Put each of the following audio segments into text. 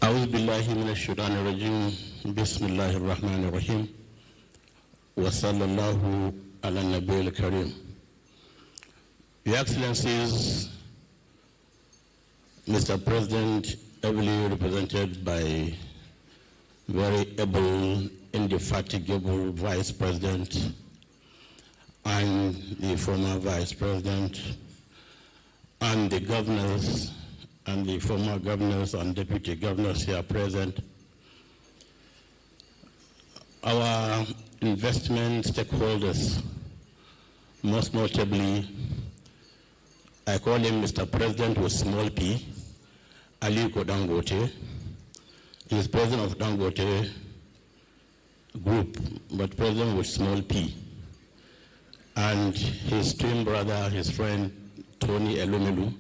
أعوذ بالله من الشيطان الرجيم بسم الله الرحمن الرحيم وصلى الله على النبي الكريم. Your Excellencies, Mr. President, ably represented by very able, indefatigable Vice President and the former Vice President and the governors and the former governors and deputy governors here present, our investment stakeholders, most notably, I call him Mr. President with small p, Aliko Dangote. He is president of Dangote Group, but president with small p. And his twin brother, his friend, Tony Elumelu.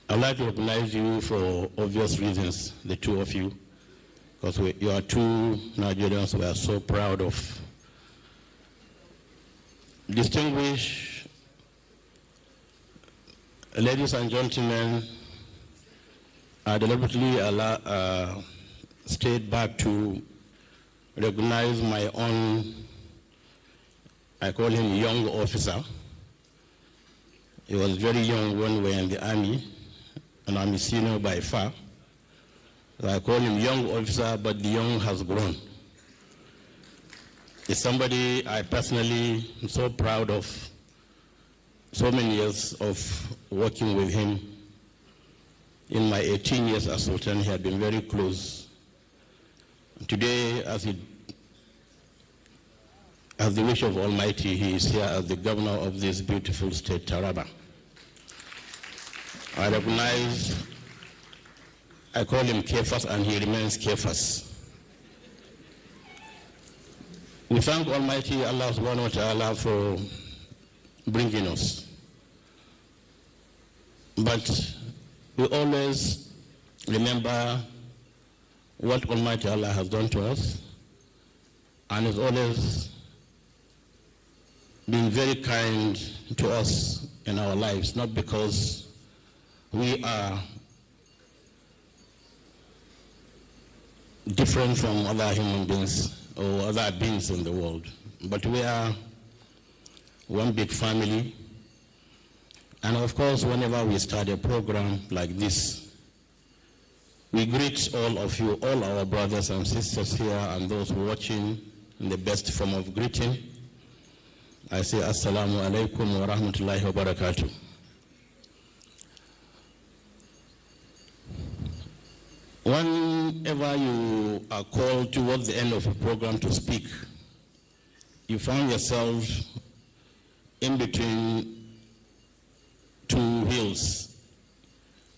I'd like to recognize you for obvious reasons, the two of you, because you are two Nigerians we are so proud of. Distinguished ladies and gentlemen, I deliberately stayed back to recognize my own, I call him young officer. He was very young when we were in the army, and I'm a senior by far. So I call him young officer, but the young has grown. It's somebody I personally am so proud of. So many years of working with him. In my 18 years as Sultan, he had been very close. Today, as the wish of Almighty, he is here as the governor of this beautiful state, Taraba. I recognize, I call him Kefas, and he remains Kefas. We thank Almighty Allah subhanahu wa ta'ala for bringing us. But we always remember what Almighty Allah has done to us, and has always been very kind to us in our lives, not because we are different from other human beings or other beings in the world, but we are one big family. And of course, whenever we start a program like this, we greet all of you, all our brothers and sisters here and those watching in the best form of greeting. I say Assalamu alaikum wa rahmatullahi wa barakatuh. Whenever you are called towards the end of a program to speak, you find yourself in between two hills,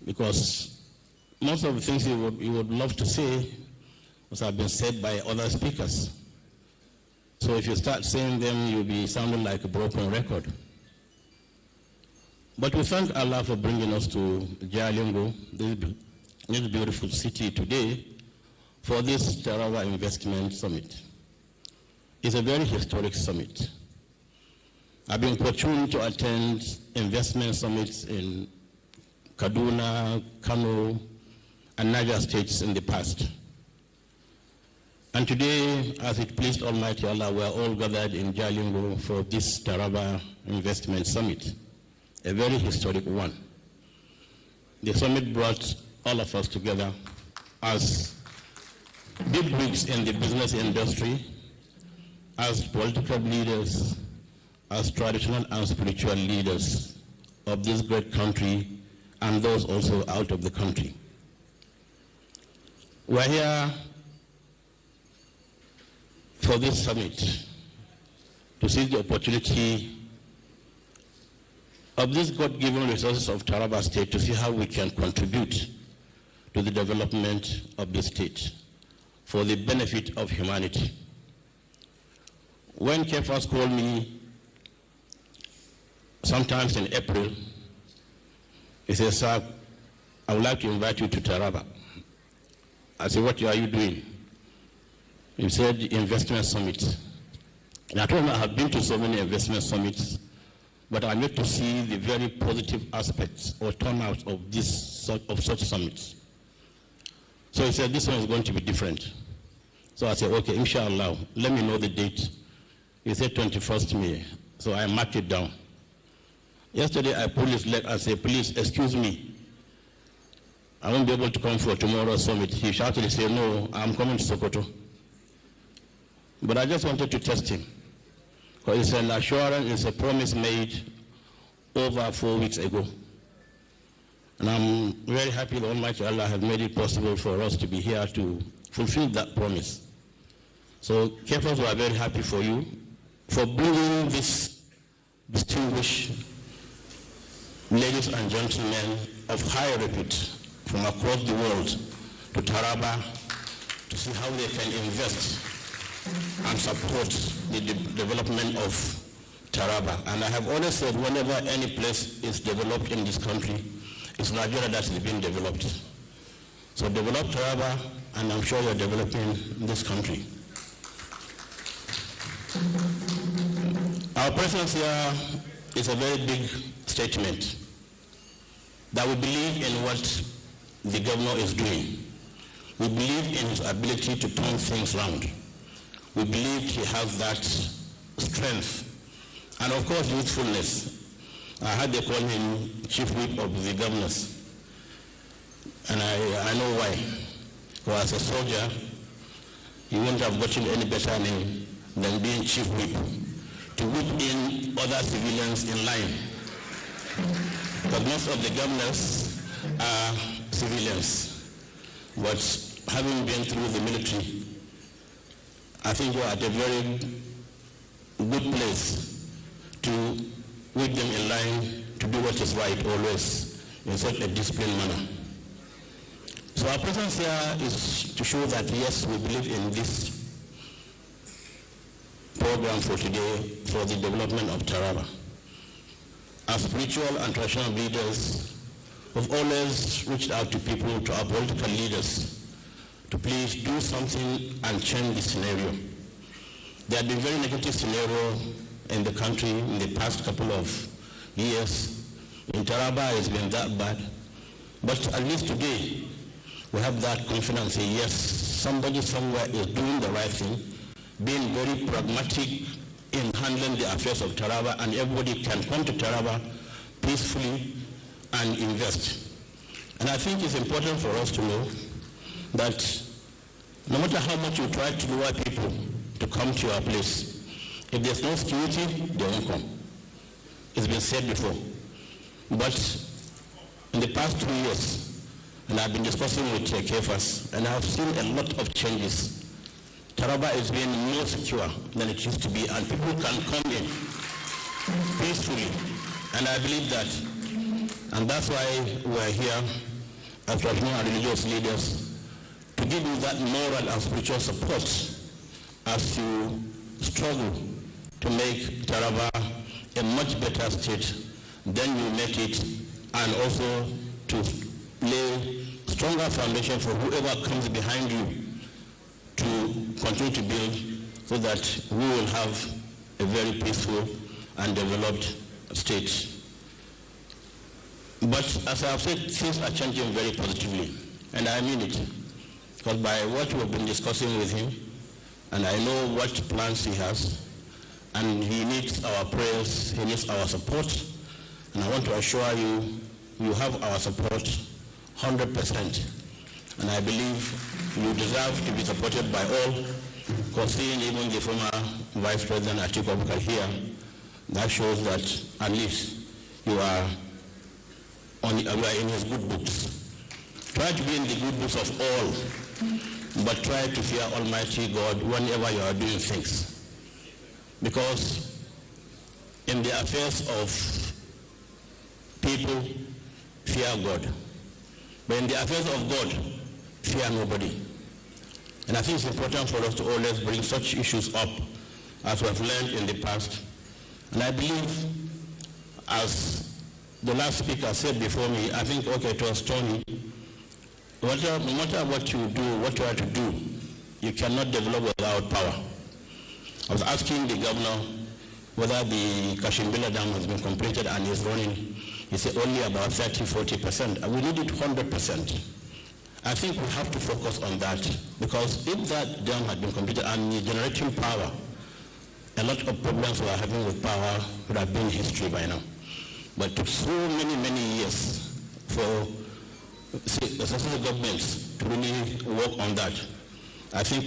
because most of the things you would love to say must have been said by other speakers. So if you start saying them, you'll be sounding like a broken record. But we thank Allah for bringing us to Jalingo, this beautiful city today, for this Taraba Investment Summit. It's a very historic summit. I've been fortunate to attend investment summits in Kaduna, Kano, and Niger states in the past. And today, as it pleased Almighty Allah, we are all gathered in Jalingo for this Taraba Investment Summit, a very historic one. The summit brought all of us together as bigwigs in the business industry, as political leaders, as traditional and spiritual leaders of this great country, and those also out of the country. We're here for this summit to seize the opportunity of these God-given resources of Taraba State to see how we can contribute to the development of the state for the benefit of humanity. When Kefas called me sometimes in April, he said, "Sir, I would like to invite you to Taraba." I said, "What are you doing?" He said, "Investment Summit." And I told him I have been to so many investment summits, but I need to see the very positive aspects or turnouts of such summits. So he said, this one is going to be different. So I said, okay, inshallah, let me know the date. He said 21st May. So I marked it down. Yesterday I pulled his leg and said, please, excuse me. I won't be able to come for tomorrow's summit. He shouted, he said, no, I'm coming to Sokoto. But I just wanted to test him. Because it's an assurance, it's a promise made over 4 weeks ago. And I'm very happy that Almighty Allah has made it possible for us to be here to fulfill that promise. So, Kephas, we are very happy for you, for bringing this distinguished ladies and gentlemen of high repute from across the world to Taraba to see how they can invest and support the development of Taraba. And I have always said, whenever any place is developed in this country, it's Nigeria that is being developed. So develop Taraba, and I'm sure you're developing this country. Our presence here is a very big statement that we believe in what the governor is doing. We believe in his ability to turn things around. We believe he has that strength. And of course, youthfulness. I heard they call him Chief Whip of the Governors. And I know why. Because as a soldier, he wouldn't have gotten any better name than being Chief Whip, to whip in other civilians in line. But most of the governors are civilians. But having been through the military, I think you are at a very good place to whip them in line to do what is right always in such a disciplined manner. So our presence here is to show that yes, we believe in this program for today for the development of Taraba. As spiritual and traditional leaders, we've always reached out to people, to our political leaders, to please do something and change the scenario. There had been very negative scenario in the country in the past couple of years. In Taraba, it's been that bad. But at least today, we have that confidence, say, yes, somebody somewhere is doing the right thing, being very pragmatic in handling the affairs of Taraba, and everybody can come to Taraba peacefully and invest. And I think it's important for us to know that no matter how much you try to lure people to come to your place, if there's no security, they won't come. It's been said before. But in the past 2 years, and I've been discussing with Kephas, and I've seen a lot of changes. Taraba is being more secure than it used to be, and people can come in peacefully. And I believe that. And that's why we're here as traditional and religious leaders, to give you that moral and spiritual support as you struggle to make Taraba a much better state than you make it, and also to lay stronger foundation for whoever comes behind you to continue to build, so that we will have a very peaceful and developed state. But as I have said, things are changing very positively, and I mean it. Because by what we've been discussing with him, and I know what plans he has, and he needs our prayers, he needs our support, and I want to assure you, you have our support 100%. And I believe you deserve to be supported by all, because seeing even the former Vice President Atiku Abubakar here, that shows that at least you are in his good books. Try to be in the good books of all, but try to fear Almighty God whenever you are doing things. Because in the affairs of people, fear God. But in the affairs of God, fear nobody. And I think it's important for us to always bring such issues up as we have learned in the past. And I believe, as the last speaker said before me, I think, okay, it was Tony, no matter what you do, what you are to do, you cannot develop without power. I was asking the governor whether the Kashimbila Dam has been completed and is running. He said only about 30-40%. And we need it 100%. I think we have to focus on that, because if that dam had been completed and generating power, a lot of problems we are having with power would have been history by now. But it took so many years for the successive governments to really work on that. I think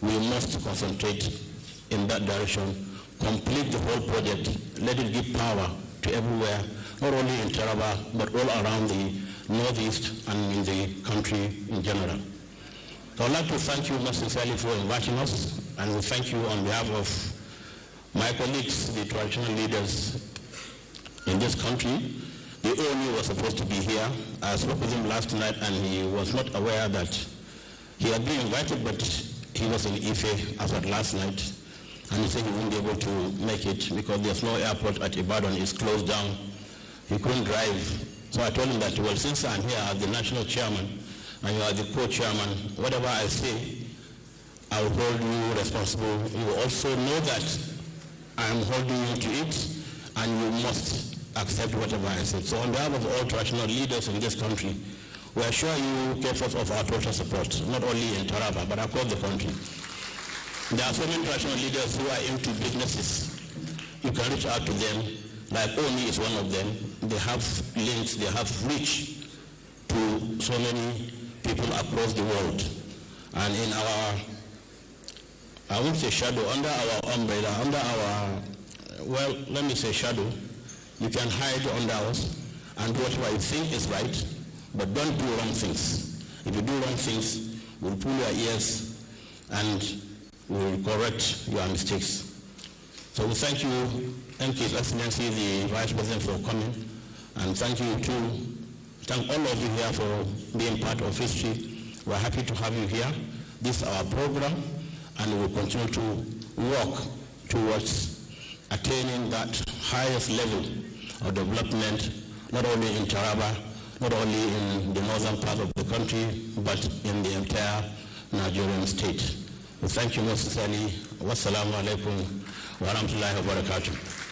we must concentrate in that direction, complete the whole project, let it give power to everywhere, not only in Taraba, but all around the Northeast and in the country in general. So I'd like to thank you most sincerely for inviting us, and we thank you on behalf of my colleagues, the traditional leaders in this country. The ONU was supposed to be here. I spoke with him last night, and he was not aware that he had been invited, but he was in Ife as of last night, and he said he wouldn't be able to make it because there's no airport at Ibadan, it's closed down. He couldn't drive. So I told him that, well, since I'm here as the national chairman, and you are the co-chairman, whatever I say, I will hold you responsible. You will also know that I am holding you to it, and you must accept whatever I said. So on behalf of all traditional leaders in this country, we assure you get of our total support, not only in Taraba, but across the country. There are so many traditional leaders who are into businesses. You can reach out to them, like ONI is one of them. They have links, they have reach to so many people across the world. And in our, I won't say shadow, under our umbrella, under our, well, let me say shadow, you can hide under us and do whatever you think is right, but don't do wrong things. If you do wrong things, we'll pull your ears and we'll correct your mistakes. So we thank you His Excellency, the Vice President, for coming, and thank all of you here for being part of history. We're happy to have you here. This is our program, and we will continue to work towards attaining that highest level of development, not only in Taraba, not only in the northern part of the country, but in the entire Nigerian state. We thank you most sincerely. Wassalamu alaikum wa rahmatullahi wa barakatuh.